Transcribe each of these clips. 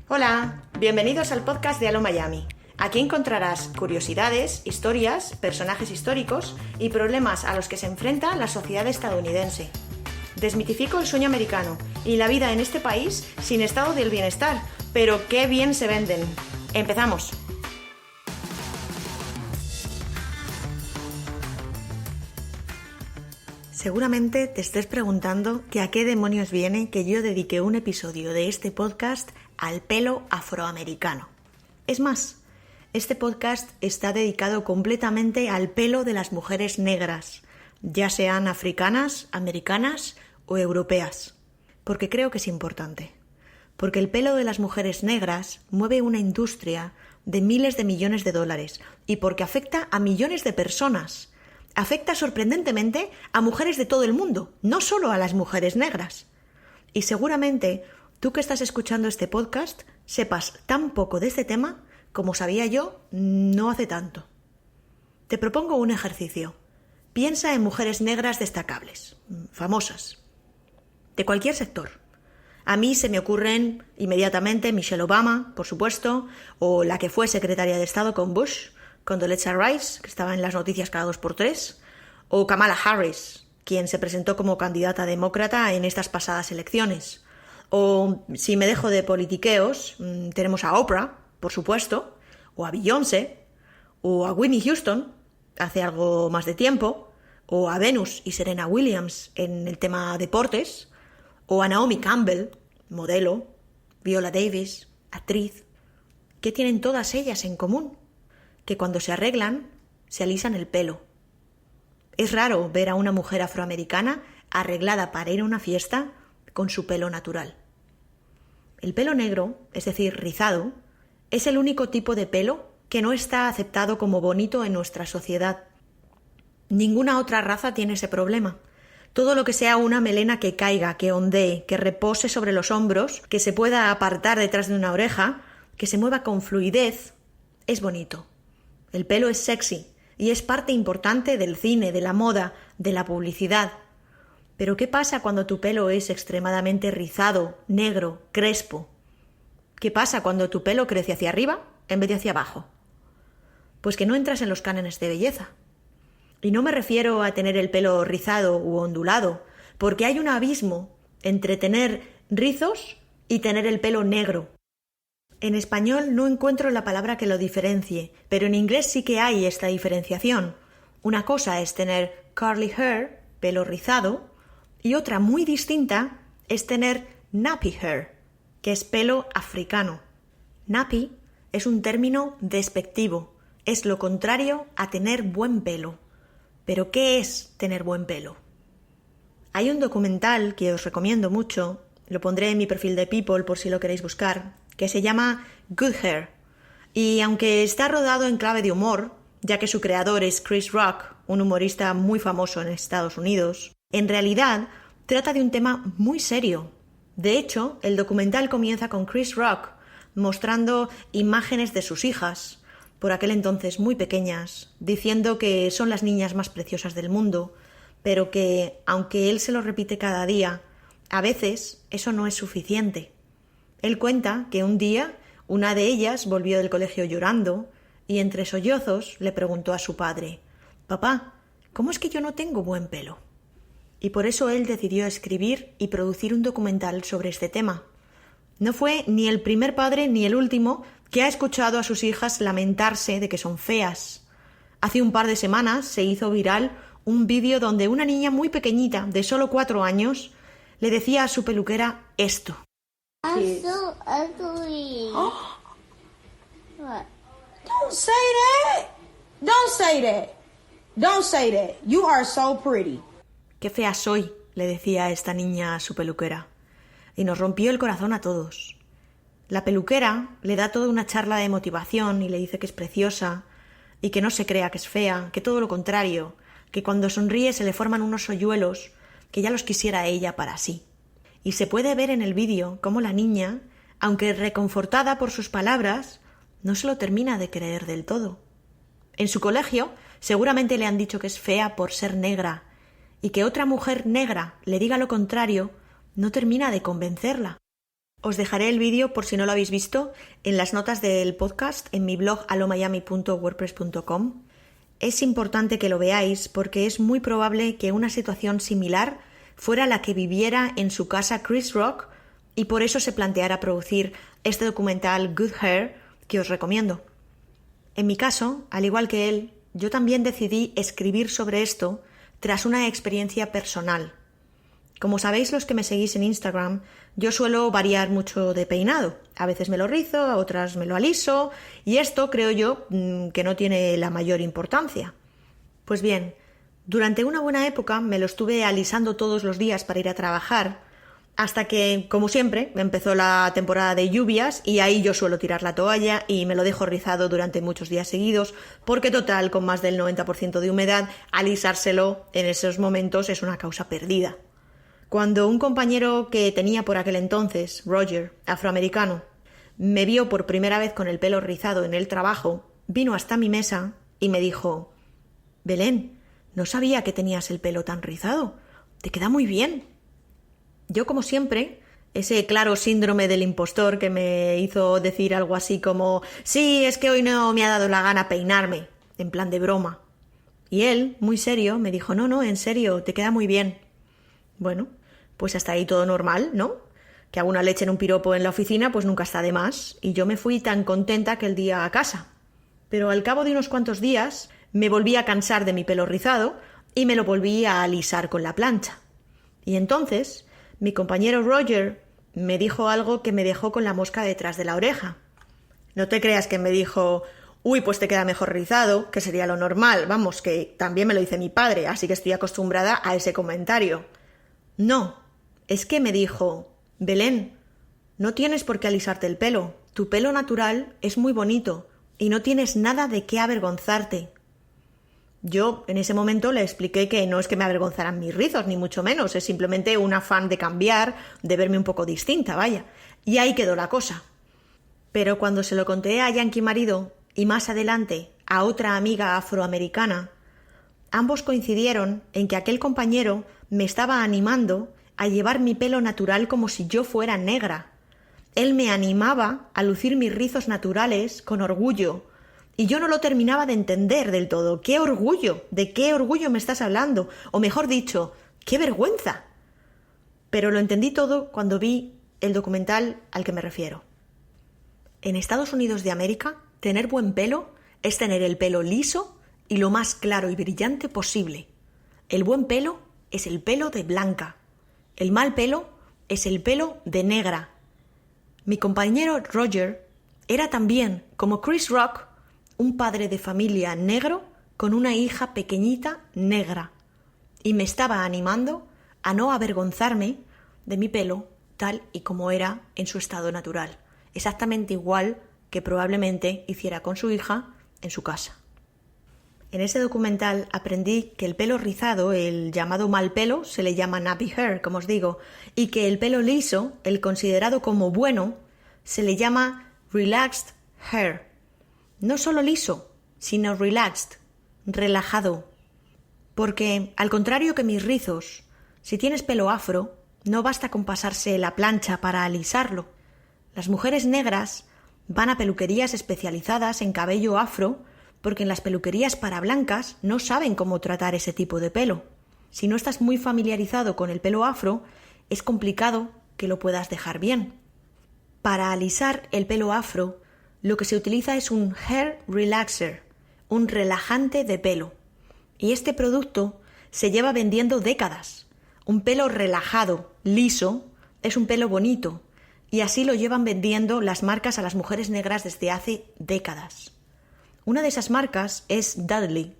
Hola, bienvenidos al podcast de Alo Miami. Aquí encontrarás curiosidades, historias, personajes históricos y problemas a los que se enfrenta la sociedad estadounidense. Desmitifico el sueño americano y la vida en este país sin estado del bienestar, pero qué bien se venden. ¡Empezamos! Seguramente te estés preguntando que a qué demonios viene que yo dedique un episodio de este podcast al pelo afroamericano. Es más, este podcast está dedicado completamente al pelo de las mujeres negras, ya sean africanas, americanas o europeas, porque creo que es importante. Porque el pelo de las mujeres negras mueve una industria de miles de millones de dólares y porque afecta a millones de personas. Afecta sorprendentemente a mujeres de todo el mundo, no solo a las mujeres negras. Y seguramente tú que estás escuchando este podcast sepas tan poco de este tema como sabía yo no hace tanto. Te propongo un ejercicio. Piensa en mujeres negras destacables, famosas, de cualquier sector. A mí se me ocurren inmediatamente Michelle Obama, por supuesto, o la que fue secretaria de Estado con Bush, Condoleezza Rice, que estaba en las noticias cada 2x3, o Kamala Harris, quien se presentó como candidata demócrata en estas pasadas elecciones. O, si me dejo de politiqueos, tenemos a Oprah, por supuesto, o a Beyoncé, o a Whitney Houston, hace algo más de tiempo, o a Venus y Serena Williams en el tema deportes, o a Naomi Campbell, modelo, Viola Davis, actriz. ¿Qué tienen todas ellas en común? Que cuando se arreglan, se alisan el pelo. Es raro ver a una mujer afroamericana arreglada para ir a una fiesta con su pelo natural. El pelo negro, es decir, rizado, es el único tipo de pelo que no está aceptado como bonito en nuestra sociedad. Ninguna otra raza tiene ese problema. Todo lo que sea una melena que caiga, que ondee, que repose sobre los hombros, que se pueda apartar detrás de una oreja, que se mueva con fluidez, es bonito. El pelo es sexy y es parte importante del cine, de la moda, de la publicidad. Pero ¿qué pasa cuando tu pelo es extremadamente rizado, negro, crespo? ¿Qué pasa cuando tu pelo crece hacia arriba en vez de hacia abajo? Pues que no entras en los cánones de belleza. Y no me refiero a tener el pelo rizado u ondulado, porque hay un abismo entre tener rizos y tener el pelo negro. En español no encuentro la palabra que lo diferencie, pero en inglés sí que hay esta diferenciación. Una cosa es tener curly hair, pelo rizado, y otra muy distinta es tener nappy hair, que es pelo africano. Nappy es un término despectivo, es lo contrario a tener buen pelo. ¿Pero qué es tener buen pelo? Hay un documental que os recomiendo mucho, lo pondré en mi perfil de People por si lo queréis buscar, que se llama Good Hair. Y aunque está rodado en clave de humor, ya que su creador es Chris Rock, un humorista muy famoso en Estados Unidos, en realidad trata de un tema muy serio. De hecho, el documental comienza con Chris Rock mostrando imágenes de sus hijas, por aquel entonces muy pequeñas, diciendo que son las niñas más preciosas del mundo, pero que, aunque él se lo repite cada día, a veces eso no es suficiente. Él cuenta que un día una de ellas volvió del colegio llorando y entre sollozos le preguntó a su padre: «Papá, ¿cómo es que yo no tengo buen pelo?». Y por eso él decidió escribir y producir un documental sobre este tema. No fue ni el primer padre ni el último que ha escuchado a sus hijas lamentarse de que son feas. Hace un par de semanas se hizo viral un vídeo donde una niña muy pequeñita, de solo 4 años, le decía a su peluquera esto. I'm so ugly. What? Don't say that. Don't say that. Don't say that. You are so pretty. «Qué fea soy», le decía a esta niña a su peluquera. Y nos rompió el corazón a todos. La peluquera le da toda una charla de motivación y le dice que es preciosa y que no se crea que es fea, que todo lo contrario, que cuando sonríe se le forman unos hoyuelos que ya los quisiera ella para sí. Y se puede ver en el vídeo cómo la niña, aunque reconfortada por sus palabras, no se lo termina de creer del todo. En su colegio seguramente le han dicho que es fea por ser negra y que otra mujer negra le diga lo contrario no termina de convencerla. Os dejaré el vídeo, por si no lo habéis visto, en las notas del podcast en mi blog alomiami.wordpress.com. Es importante que lo veáis porque es muy probable que una situación similar fuera la que viviera en su casa Chris Rock y por eso se planteara producir este documental Good Hair que os recomiendo. En mi caso, al igual que él, yo también decidí escribir sobre esto tras una experiencia personal. Como sabéis los que me seguís en Instagram, yo suelo variar mucho de peinado. A veces me lo rizo, a otras me lo aliso, y esto creo yo que no tiene la mayor importancia. Pues bien, durante una buena época me lo estuve alisando todos los días para ir a trabajar, hasta que, como siempre, empezó la temporada de lluvias y ahí yo suelo tirar la toalla y me lo dejo rizado durante muchos días seguidos, porque total, con más del 90% de humedad, alisárselo en esos momentos es una causa perdida. Cuando un compañero que tenía por aquel entonces, Roger, afroamericano, me vio por primera vez con el pelo rizado en el trabajo, vino hasta mi mesa y me dijo: «Belén, no sabía que tenías el pelo tan rizado. Te queda muy bien». Yo, como siempre, ese claro síndrome del impostor que me hizo decir algo así como «Sí, es que hoy no me ha dado la gana peinarme», en plan de broma. Y él, muy serio, me dijo «No, en serio, te queda muy bien». Bueno, pues hasta ahí todo normal, ¿no? Que a una le echen un piropo en la oficina, pues nunca está de más, y yo me fui tan contenta aquel día a casa. Pero al cabo de unos cuantos días me volví a cansar de mi pelo rizado y me lo volví a alisar con la plancha. Y entonces mi compañero Roger me dijo algo que me dejó con la mosca detrás de la oreja. No te creas que me dijo «Uy, pues te queda mejor rizado», que sería lo normal, vamos, que también me lo dice mi padre, así que estoy acostumbrada a ese comentario. No, es que me dijo «Belén, no tienes por qué alisarte el pelo, tu pelo natural es muy bonito y no tienes nada de qué avergonzarte». Yo en ese momento le expliqué que no es que me avergonzaran mis rizos, ni mucho menos, es simplemente un afán de cambiar, de verme un poco distinta, vaya, y ahí quedó la cosa. Pero cuando se lo conté a Yankee marido y más adelante a otra amiga afroamericana, ambos coincidieron en que aquel compañero me estaba animando a llevar mi pelo natural como si yo fuera negra. Él me animaba a lucir mis rizos naturales con orgullo, y yo no lo terminaba de entender del todo. ¡Qué orgullo! ¿De qué orgullo me estás hablando? O mejor dicho, ¡qué vergüenza! Pero lo entendí todo cuando vi el documental al que me refiero. En Estados Unidos de América, tener buen pelo es tener el pelo liso y lo más claro y brillante posible. El buen pelo es el pelo de blanca. El mal pelo es el pelo de negra. Mi compañero Roger era también, como Chris Rock, un padre de familia negro con una hija pequeñita negra. Y me estaba animando a no avergonzarme de mi pelo tal y como era en su estado natural. Exactamente igual que probablemente hiciera con su hija en su casa. En ese documental aprendí que el pelo rizado, el llamado mal pelo, se le llama nappy hair, como os digo, y que el pelo liso, el considerado como bueno, se le llama relaxed hair. No solo liso, sino relaxed, relajado. Porque, al contrario que mis rizos, si tienes pelo afro, no basta con pasarse la plancha para alisarlo. Las mujeres negras van a peluquerías especializadas en cabello afro porque en las peluquerías para blancas no saben cómo tratar ese tipo de pelo. Si no estás muy familiarizado con el pelo afro, es complicado que lo puedas dejar bien. Para alisar el pelo afro, lo que se utiliza es un hair relaxer, un relajante de pelo. Y este producto se lleva vendiendo décadas. Un pelo relajado, liso, es un pelo bonito, y así lo llevan vendiendo las marcas a las mujeres negras desde hace décadas. Una de esas marcas es Dudley,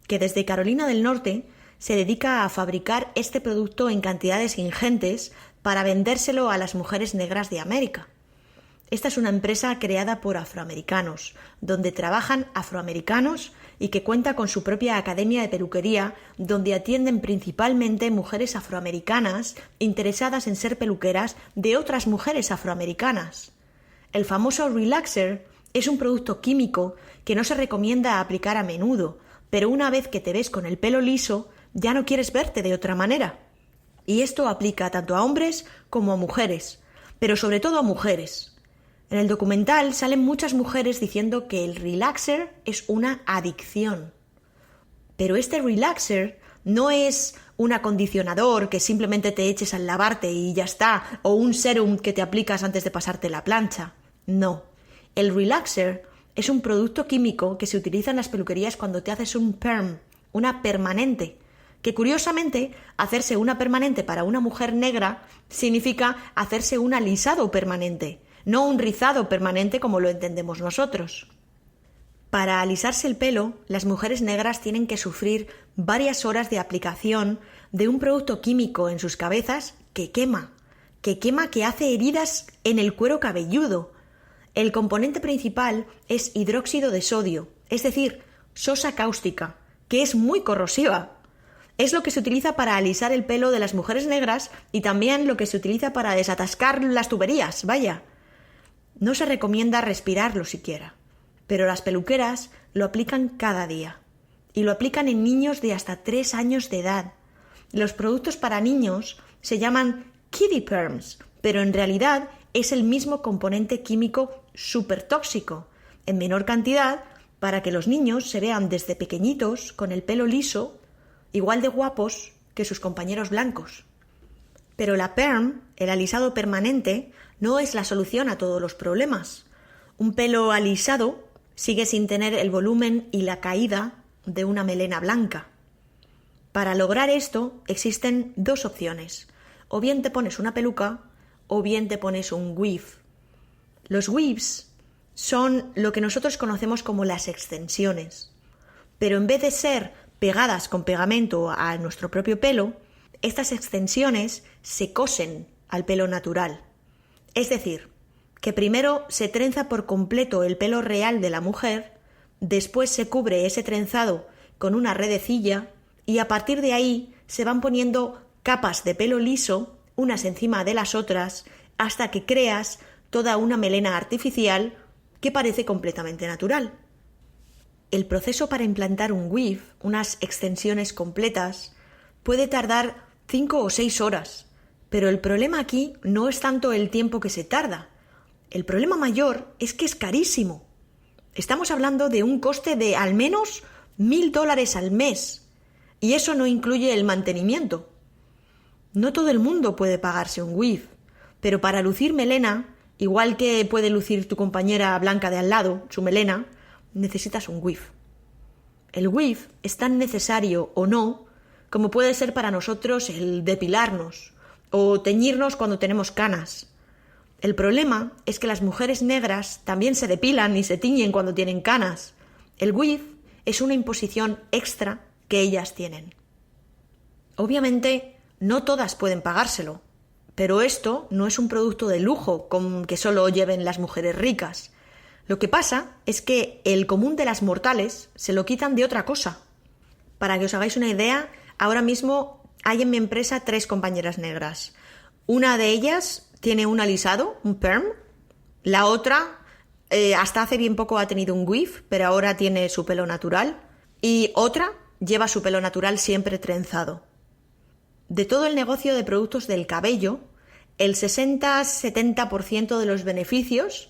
que desde Carolina del Norte se dedica a fabricar este producto en cantidades ingentes para vendérselo a las mujeres negras de América. Esta es una empresa creada por afroamericanos, donde trabajan afroamericanos y que cuenta con su propia academia de peluquería, donde atienden principalmente mujeres afroamericanas interesadas en ser peluqueras de otras mujeres afroamericanas. El famoso relaxer es un producto químico que no se recomienda aplicar a menudo, pero una vez que te ves con el pelo liso, ya no quieres verte de otra manera. Y esto aplica tanto a hombres como a mujeres, pero sobre todo a mujeres. En el documental salen muchas mujeres diciendo que el relaxer es una adicción. Pero este relaxer no es un acondicionador que simplemente te eches al lavarte y ya está, o un serum que te aplicas antes de pasarte la plancha. No, el relaxer es un producto químico que se utiliza en las peluquerías cuando te haces un perm, una permanente, que curiosamente hacerse una permanente para una mujer negra significa hacerse un alisado permanente, no un rizado permanente como lo entendemos nosotros. Para alisarse el pelo, las mujeres negras tienen que sufrir varias horas de aplicación de un producto químico en sus cabezas que quema, que hace heridas en el cuero cabelludo. El componente principal es hidróxido de sodio, es decir, sosa cáustica, que es muy corrosiva. Es lo que se utiliza para alisar el pelo de las mujeres negras y también lo que se utiliza para desatascar las tuberías, vaya. No se recomienda respirarlo siquiera, pero las peluqueras lo aplican cada día. Y lo aplican en niños de hasta 3 años de edad. Los productos para niños se llaman kiddie perms, pero en realidad es el mismo componente químico súper tóxico, en menor cantidad, para que los niños se vean desde pequeñitos con el pelo liso, igual de guapos que sus compañeros blancos. Pero la perm, el alisado permanente, no es la solución a todos los problemas. Un pelo alisado sigue sin tener el volumen y la caída de una melena blanca. Para lograr esto existen 2 opciones. O bien te pones una peluca o bien te pones un weave. Los weaves son lo que nosotros conocemos como las extensiones. Pero en vez de ser pegadas con pegamento a nuestro propio pelo, estas extensiones se cosen al pelo natural. Es decir, que primero se trenza por completo el pelo real de la mujer, después se cubre ese trenzado con una redecilla y a partir de ahí se van poniendo capas de pelo liso, unas encima de las otras, hasta que creas toda una melena artificial que parece completamente natural. El proceso para implantar un weave, unas extensiones completas, puede tardar 5 o 6 horas, pero el problema aquí no es tanto el tiempo que se tarda. El problema mayor es que es carísimo. Estamos hablando de un coste de al menos $1,000 al mes, y eso no incluye el mantenimiento. No todo el mundo puede pagarse un weave, pero para lucir melena, igual que puede lucir tu compañera blanca de al lado, su melena, necesitas un weave. El weave es tan necesario o no como puede ser para nosotros el depilarnos o teñirnos cuando tenemos canas. El problema es que las mujeres negras también se depilan y se tiñen cuando tienen canas. El weave es una imposición extra que ellas tienen. Obviamente, no todas pueden pagárselo, pero esto no es un producto de lujo con que solo lleven las mujeres ricas. Lo que pasa es que el común de las mortales se lo quitan de otra cosa. Para que os hagáis una idea, ahora mismo hay en mi empresa 3 compañeras negras. Una de ellas tiene un alisado, un perm. La otra, hasta hace bien poco ha tenido un weave, pero ahora tiene su pelo natural. Y otra lleva su pelo natural siempre trenzado. De todo el negocio de productos del cabello, el 60-70% de los beneficios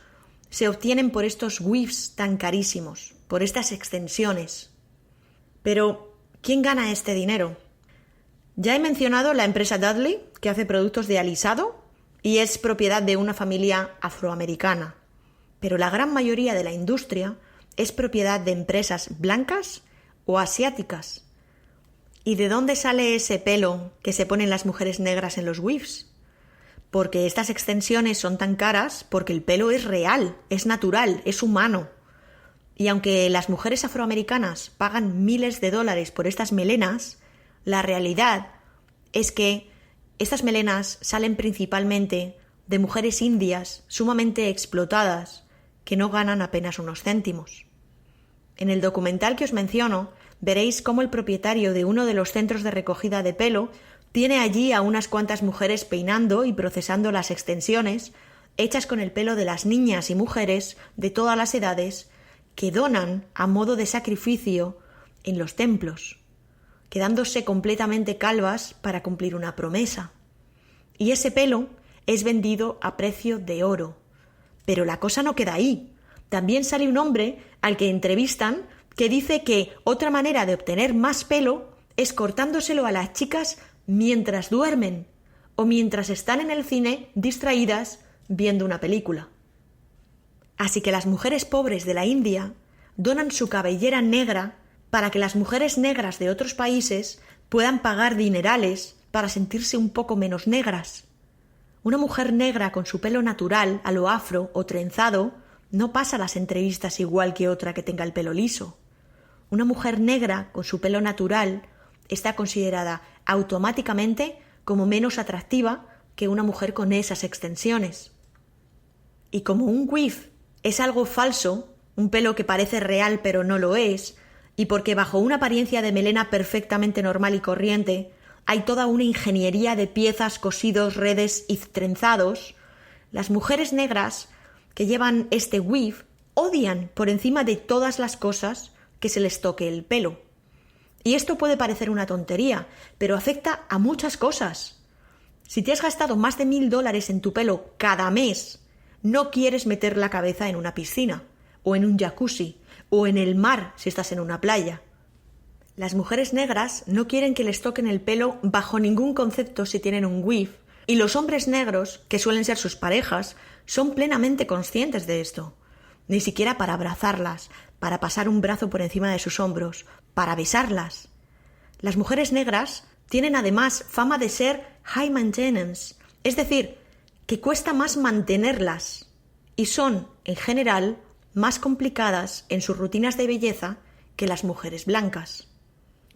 se obtienen por estos weaves tan carísimos, por estas extensiones. Pero, ¿quién gana este dinero? Ya he mencionado la empresa Dudley, que hace productos de alisado y es propiedad de una familia afroamericana. Pero la gran mayoría de la industria es propiedad de empresas blancas o asiáticas. ¿Y de dónde sale ese pelo que se ponen las mujeres negras en los weaves? Porque estas extensiones son tan caras porque el pelo es real, es natural, es humano. Y aunque las mujeres afroamericanas pagan miles de dólares por estas melenas, la realidad es que estas melenas salen principalmente de mujeres indias sumamente explotadas que no ganan apenas unos céntimos. En el documental que os menciono, veréis cómo el propietario de uno de los centros de recogida de pelo tiene allí a unas cuantas mujeres peinando y procesando las extensiones hechas con el pelo de las niñas y mujeres de todas las edades que donan a modo de sacrificio en los templos, quedándose completamente calvas para cumplir una promesa. Y ese pelo es vendido a precio de oro. Pero la cosa no queda ahí. También sale un hombre al que entrevistan que dice que otra manera de obtener más pelo es cortándoselo a las chicas mientras duermen o mientras están en el cine distraídas viendo una película. Así que las mujeres pobres de la India donan su cabellera negra para que las mujeres negras de otros países puedan pagar dinerales para sentirse un poco menos negras. Una mujer negra con su pelo natural, a lo afro o trenzado, no pasa las entrevistas igual que otra que tenga el pelo liso. Una mujer negra con su pelo natural está considerada automáticamente como menos atractiva que una mujer con esas extensiones. Y como un weave es algo falso, un pelo que parece real pero no lo es, y porque bajo una apariencia de melena perfectamente normal y corriente hay toda una ingeniería de piezas, cosidos, redes y trenzados, las mujeres negras que llevan este weave odian por encima de todas las cosas que se les toque el pelo. Y esto puede parecer una tontería, pero afecta a muchas cosas. Si te has gastado más de $1,000 en tu pelo cada mes, no quieres meter la cabeza en una piscina, o en un jacuzzi, o en el mar si estás en una playa. Las mujeres negras no quieren que les toquen el pelo bajo ningún concepto si tienen un weave, y los hombres negros, que suelen ser sus parejas, son plenamente conscientes de esto. Ni siquiera para abrazarlas, para pasar un brazo por encima de sus hombros, para besarlas. Las mujeres negras tienen además fama de ser high maintenance, es decir, que cuesta más mantenerlas, y son, en general, más complicadas en sus rutinas de belleza que las mujeres blancas.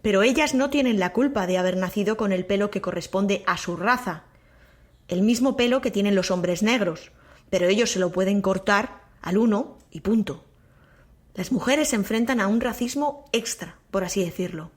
Pero ellas no tienen la culpa de haber nacido con el pelo que corresponde a su raza, el mismo pelo que tienen los hombres negros, pero ellos se lo pueden cortar al uno y punto. Las mujeres se enfrentan a un racismo extra, por así decirlo.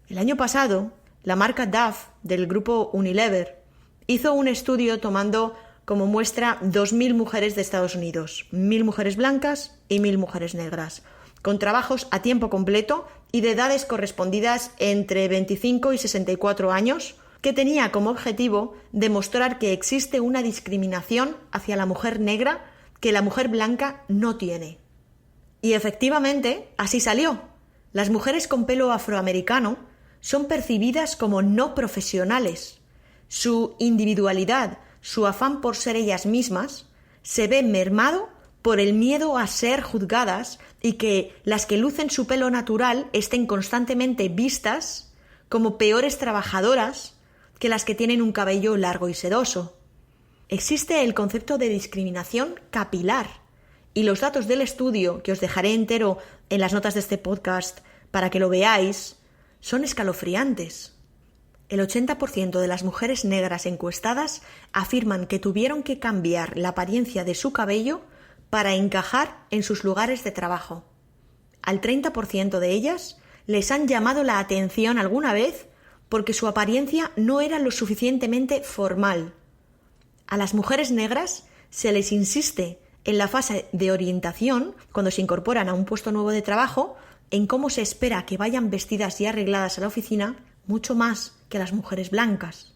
El año pasado, la marca Dove del grupo Unilever hizo un estudio tomando como muestra 2.000 mujeres de Estados Unidos, 1.000 mujeres blancas y 1.000 mujeres negras, con trabajos a tiempo completo y de edades correspondidas entre 25 y 64 años, que tenía como objetivo demostrar que existe una discriminación hacia la mujer negra que la mujer blanca no tiene. Y efectivamente, así salió. Las mujeres con pelo afroamericano son percibidas como no profesionales. Su individualidad, su afán por ser ellas mismas, se ve mermado por el miedo a ser juzgadas y que las que lucen su pelo natural estén constantemente vistas como peores trabajadoras que las que tienen un cabello largo y sedoso. Existe el concepto de discriminación capilar y los datos del estudio, que os dejaré entero en las notas de este podcast para que lo veáis, son escalofriantes. El 80% de las mujeres negras encuestadas afirman que tuvieron que cambiar la apariencia de su cabello para encajar en sus lugares de trabajo. Al 30% de ellas les han llamado la atención alguna vez porque su apariencia no era lo suficientemente formal. A las mujeres negras se les insiste en la fase de orientación, cuando se incorporan a un puesto nuevo de trabajo, en cómo se espera que vayan vestidas y arregladas a la oficina, mucho más que a las mujeres blancas.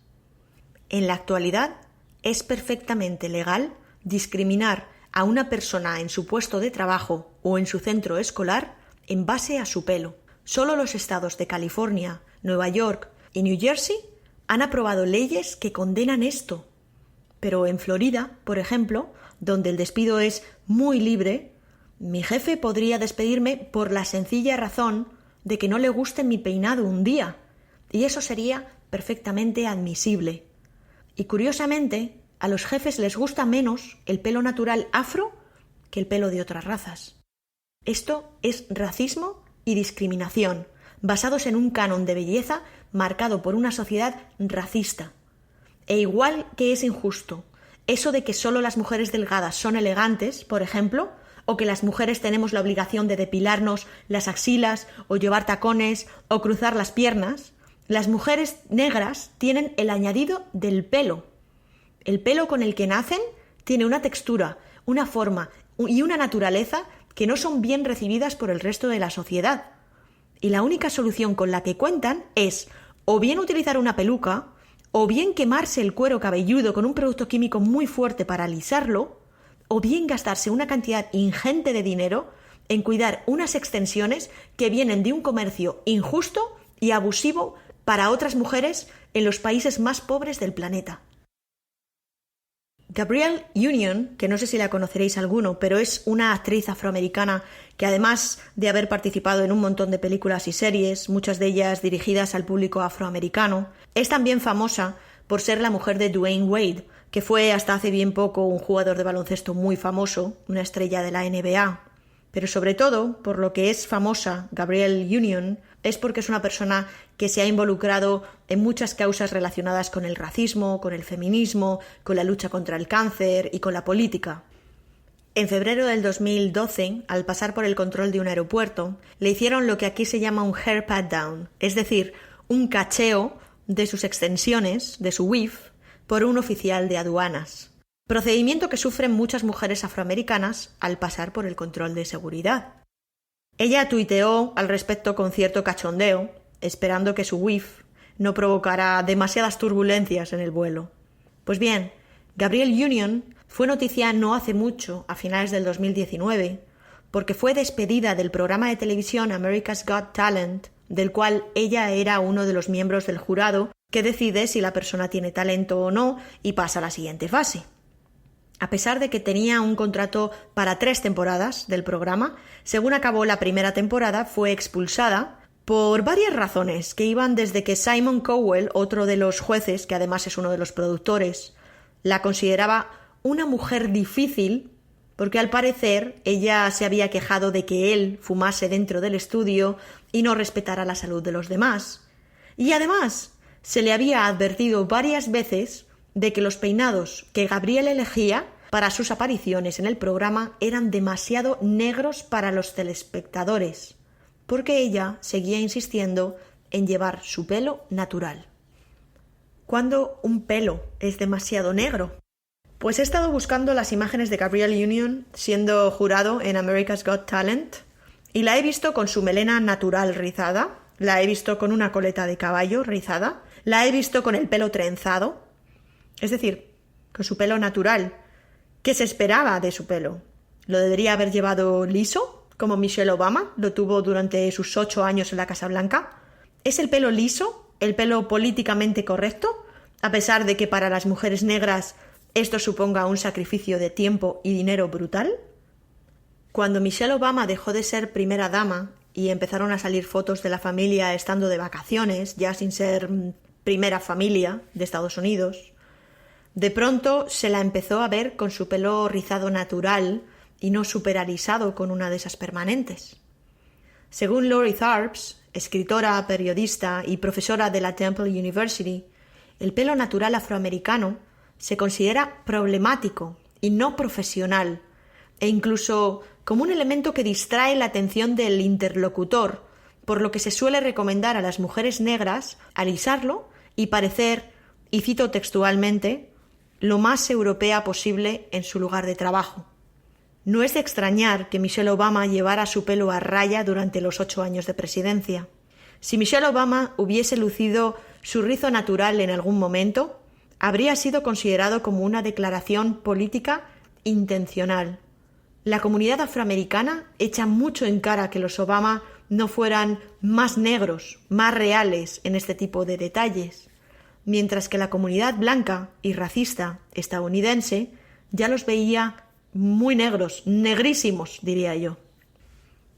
En la actualidad es perfectamente legal discriminar a una persona en su puesto de trabajo o en su centro escolar en base a su pelo. Solo los estados de California, Nueva York y New Jersey han aprobado leyes que condenan esto. Pero en Florida, por ejemplo, donde el despido es muy libre, mi jefe podría despedirme por la sencilla razón de que no le guste mi peinado un día, y eso sería perfectamente admisible. Y curiosamente, a los jefes les gusta menos el pelo natural afro que el pelo de otras razas. Esto es racismo y discriminación, basados en un canon de belleza marcado por una sociedad racista. E igual que es injusto eso de que solo las mujeres delgadas son elegantes, por ejemplo, o que las mujeres tenemos la obligación de depilarnos las axilas o llevar tacones o cruzar las piernas, las mujeres negras tienen el añadido del pelo. El pelo con el que nacen tiene una textura, una forma y una naturaleza que no son bien recibidas por el resto de la sociedad. Y la única solución con la que cuentan es o bien utilizar una peluca o bien quemarse el cuero cabelludo con un producto químico muy fuerte para alisarlo, o bien gastarse una cantidad ingente de dinero en cuidar unas extensiones que vienen de un comercio injusto y abusivo para otras mujeres en los países más pobres del planeta. Gabrielle Union, que no sé si la conoceréis alguno, pero es una actriz afroamericana que además de haber participado en un montón de películas y series, muchas de ellas dirigidas al público afroamericano, es también famosa por ser la mujer de Dwayne Wade, que fue hasta hace bien poco un jugador de baloncesto muy famoso, una estrella de la NBA. Pero sobre todo, por lo que es famosa Gabrielle Union, es porque es una persona que se ha involucrado en muchas causas relacionadas con el racismo, con el feminismo, con la lucha contra el cáncer y con la política. En febrero del 2012, al pasar por el control de un aeropuerto, le hicieron lo que aquí se llama un hair pat down, es decir, un cacheo de sus extensiones, de su WIF, por un oficial de aduanas. Procedimiento que sufren muchas mujeres afroamericanas al pasar por el control de seguridad. Ella tuiteó al respecto con cierto cachondeo, esperando que su WIF no provocara demasiadas turbulencias en el vuelo. Pues bien, Gabrielle Union fue noticia no hace mucho, a finales del 2019, porque fue despedida del programa de televisión America's Got Talent, del cual ella era uno de los miembros del jurado que decide si la persona tiene talento o no y pasa a la siguiente fase. A pesar de que tenía un contrato para 3 temporadas del programa, según acabó la primera temporada fue expulsada por varias razones que iban desde que Simon Cowell, otro de los jueces, que además es uno de los productores, la consideraba una mujer difícil porque al parecer ella se había quejado de que él fumase dentro del estudio y no respetara la salud de los demás. Y además se le había advertido varias veces de que los peinados que Gabriel elegía para sus apariciones en el programa eran demasiado negros para los telespectadores, porque ella seguía insistiendo en llevar su pelo natural. ¿Cuándo un pelo es demasiado negro? Pues he estado buscando las imágenes de Gabrielle Union siendo jurado en America's Got Talent y la he visto con su melena natural rizada, la he visto con una coleta de caballo rizada, la he visto con el pelo trenzado, es decir, con su pelo natural. ¿Qué se esperaba de su pelo? ¿Lo debería haber llevado liso, como Michelle Obama lo tuvo durante sus 8 años en la Casa Blanca? ¿Es el pelo liso, el pelo políticamente correcto, a pesar de que para las mujeres negras esto suponga un sacrificio de tiempo y dinero brutal? Cuando Michelle Obama dejó de ser primera dama y empezaron a salir fotos de la familia estando de vacaciones, ya sin ser primera familia de Estados Unidos, de pronto se la empezó a ver con su pelo rizado natural y no superalisado con una de esas permanentes. Según Lori Tharps, escritora, periodista y profesora de la Temple University, el pelo natural afroamericano se considera problemático y no profesional, e incluso como un elemento que distrae la atención del interlocutor, por lo que se suele recomendar a las mujeres negras alisarlo y parecer, y cito textualmente, lo más europea posible en su lugar de trabajo. No es de extrañar que Michelle Obama llevara su pelo a raya durante los 8 años de presidencia. Si Michelle Obama hubiese lucido su rizo natural en algún momento, habría sido considerado como una declaración política intencional. La comunidad afroamericana echa mucho en cara que los Obama no fueran más negros, más reales en este tipo de detalles, mientras que la comunidad blanca y racista estadounidense ya los veía muy negros, negrísimos, diría yo.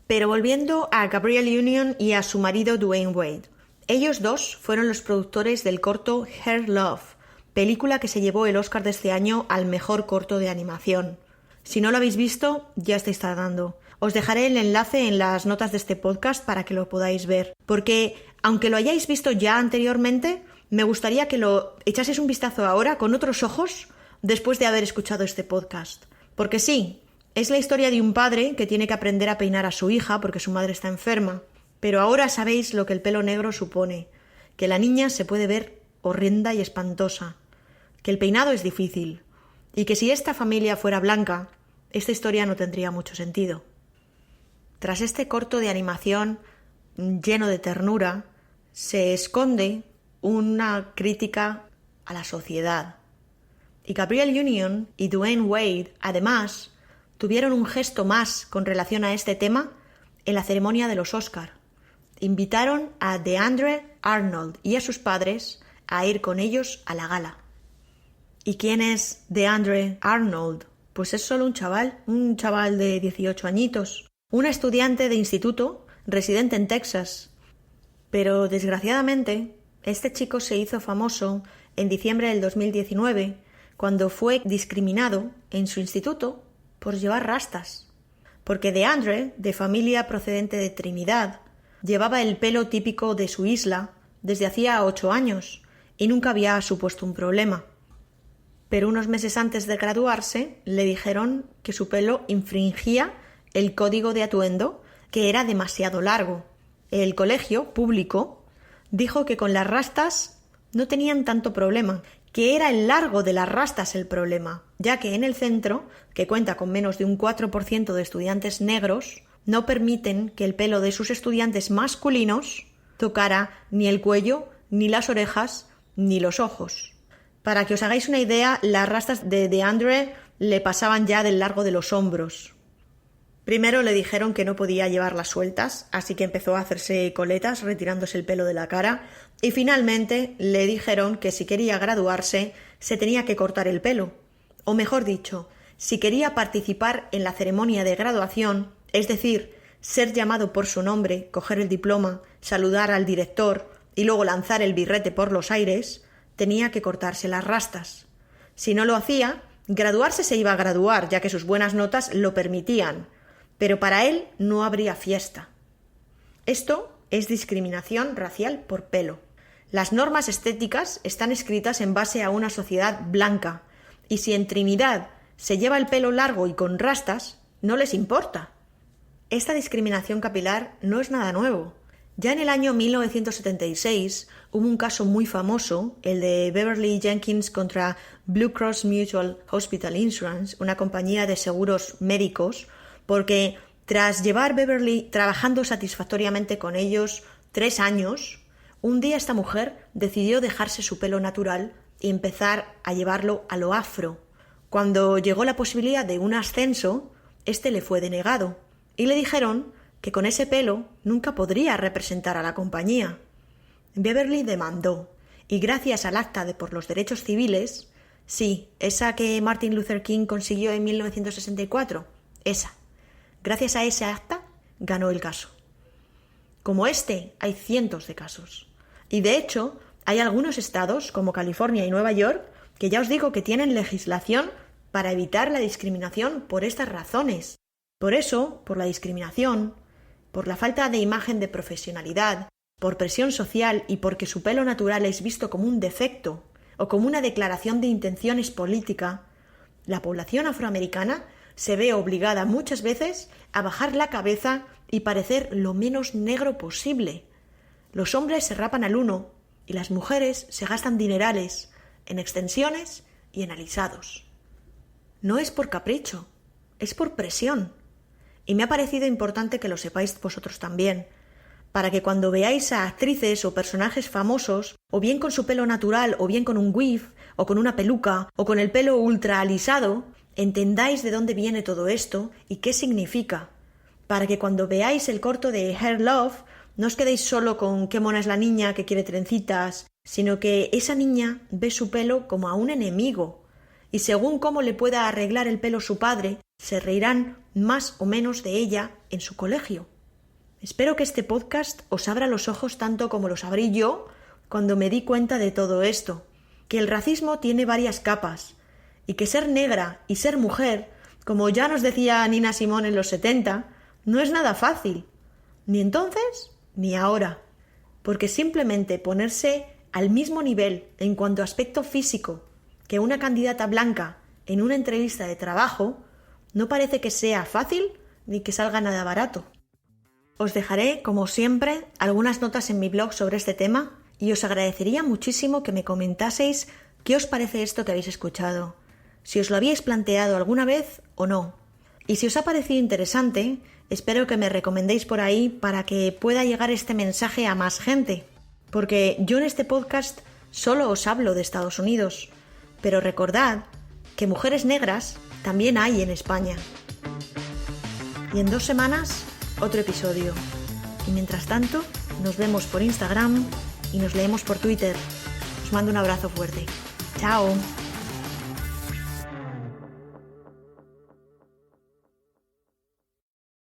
Pero volviendo a Gabrielle Union y a su marido Dwayne Wade, ellos dos fueron los productores del corto Hair Love, película que se llevó el Oscar de este año al mejor corto de animación. Si no lo habéis visto, ya estáis tardando. Os dejaré el enlace en las notas de este podcast para que lo podáis ver, porque aunque lo hayáis visto ya anteriormente, me gustaría que lo echaseis un vistazo ahora con otros ojos después de haber escuchado este podcast. Porque sí, es la historia de un padre que tiene que aprender a peinar a su hija porque su madre está enferma, pero ahora sabéis lo que el pelo negro supone, que la niña se puede ver horrenda y espantosa, que el peinado es difícil, y que si esta familia fuera blanca, esta historia no tendría mucho sentido. Tras este corto de animación lleno de ternura, se esconde una crítica a la sociedad. Y Gabrielle Union y Dwayne Wade, además, tuvieron un gesto más con relación a este tema en la ceremonia de los Oscar. Invitaron a DeAndre Arnold y a sus padres a ir con ellos a la gala. ¿Y quién es DeAndre Arnold? Pues es solo un chaval de 18 añitos, un estudiante de instituto residente en Texas. Pero desgraciadamente, este chico se hizo famoso en diciembre del 2019, cuando fue discriminado en su instituto por llevar rastas. Porque DeAndre, de familia procedente de Trinidad, llevaba el pelo típico de su isla desde hacía 8 años y nunca había supuesto un problema. Pero unos meses antes de graduarse le dijeron que su pelo infringía el código de atuendo, que era demasiado largo. El colegio público dijo que con las rastas no tenían tanto problema, que era el largo de las rastas el problema, ya que en el centro, que cuenta con menos de un 4% de estudiantes negros, no permiten que el pelo de sus estudiantes masculinos tocara ni el cuello, ni las orejas, ni los ojos. Para que os hagáis una idea, las rastas de DeAndre le pasaban ya del largo de los hombros. Primero le dijeron que no podía llevarlas sueltas, así que empezó a hacerse coletas, retirándose el pelo de la cara, y finalmente le dijeron que si quería graduarse se tenía que cortar el pelo. O mejor dicho, si quería participar en la ceremonia de graduación, es decir, ser llamado por su nombre, coger el diploma, saludar al director y luego lanzar el birrete por los aires, tenía que cortarse las rastas. Si no lo hacía, graduarse se iba a graduar, ya que sus buenas notas lo permitían, pero para él no habría fiesta. Esto es discriminación racial por pelo. Las normas estéticas están escritas en base a una sociedad blanca, y si en Trinidad se lleva el pelo largo y con rastas, no les importa. Esta discriminación capilar no es nada nuevo. Ya en el año 1976 hubo un caso muy famoso, el de Beverly Jenkins contra Blue Cross Mutual Hospital Insurance, una compañía de seguros médicos, porque tras llevar Beverly trabajando satisfactoriamente con ellos 3 años, un día esta mujer decidió dejarse su pelo natural y empezar a llevarlo a lo afro. Cuando llegó la posibilidad de un ascenso, este le fue denegado y le dijeron que con ese pelo nunca podría representar a la compañía. Beverly demandó, y gracias al acta por los derechos civiles, sí, esa que Martin Luther King consiguió en 1964, esa. Gracias a ese acta ganó el caso. Como este, hay cientos de casos. Y de hecho, hay algunos estados, como California y Nueva York, que ya os digo que tienen legislación para evitar la discriminación por estas razones. Por eso, por la discriminación, por la falta de imagen de profesionalidad, por presión social y porque su pelo natural es visto como un defecto o como una declaración de intenciones política, la población afroamericana se ve obligada muchas veces a bajar la cabeza y parecer lo menos negro posible. Los hombres se rapan al uno y las mujeres se gastan dinerales en extensiones y en alisados. No es por capricho, es por presión. Y me ha parecido importante que lo sepáis vosotros también, para que cuando veáis a actrices o personajes famosos, o bien con su pelo natural, o bien con un weave, o con una peluca, o con el pelo ultra alisado, entendáis de dónde viene todo esto y qué significa, para que cuando veáis el corto de Hair Love, no os quedéis solo con qué mona es la niña que quiere trencitas, sino que esa niña ve su pelo como a un enemigo, y según cómo le pueda arreglar el pelo su padre, se reirán más o menos de ella en su colegio. Espero que este podcast os abra los ojos tanto como los abrí yo cuando me di cuenta de todo esto, que el racismo tiene varias capas, y que ser negra y ser mujer, como ya nos decía Nina Simone en los 70, no es nada fácil, ni entonces ni ahora, porque simplemente ponerse al mismo nivel en cuanto a aspecto físico que una candidata blanca en una entrevista de trabajo no parece que sea fácil ni que salga nada barato. Os dejaré, como siempre, algunas notas en mi blog sobre este tema y os agradecería muchísimo que me comentaseis qué os parece esto que habéis escuchado, si os lo habíais planteado alguna vez o no. Y si os ha parecido interesante, espero que me recomendéis por ahí para que pueda llegar este mensaje a más gente, porque yo en este podcast solo os hablo de Estados Unidos, pero recordad que mujeres negras también hay en España. Y en 2 semanas, otro episodio. Y mientras tanto, nos vemos por Instagram y nos leemos por Twitter. Os mando un abrazo fuerte. ¡Chao!